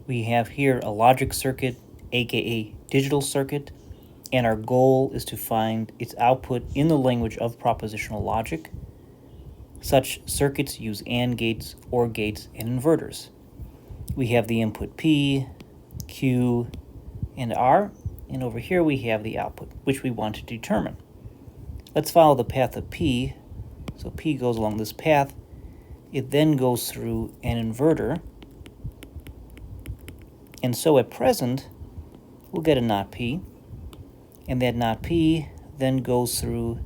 We have here a logic circuit, aka digital circuit, and our goal is to find its output in the language of propositional logic. Such circuits use AND gates, OR gates, and inverters. We have the input P, Q, and R, and over here we have the output, which we want to determine. Let's follow the path of P. So P goes along this path. It then goes through an inverter. And so at present, we'll get a not P. And that not P then goes through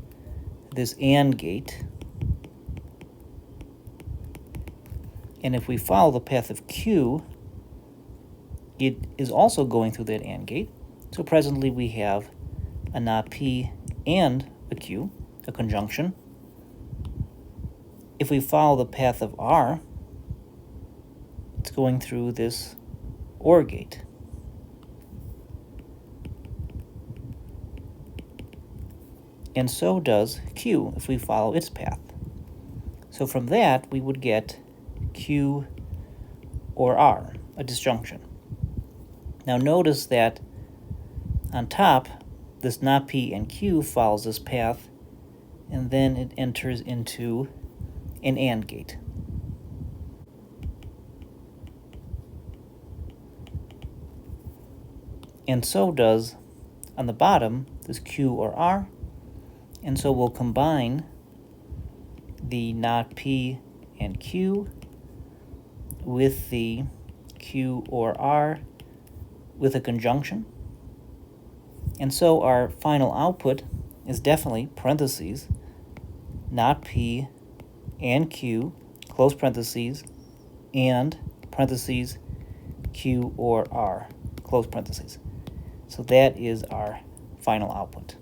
this AND gate. And if we follow the path of Q, it is also going through that AND gate. So presently we have a not P and a Q, a conjunction. If we follow the path of R, it's going through this OR gate. And so does Q if we follow its path. So from that, we would get Q or R, a disjunction. Now notice that on top, this not P and Q follows this path, and then it enters into an AND gate. And so does, on the bottom, this Q or R, and so we'll combine the not P and Q with the Q or R with a conjunction. And so our final output is definitely parentheses, not P and Q, close parentheses, and parentheses, Q or R, close parentheses. So that is our final output.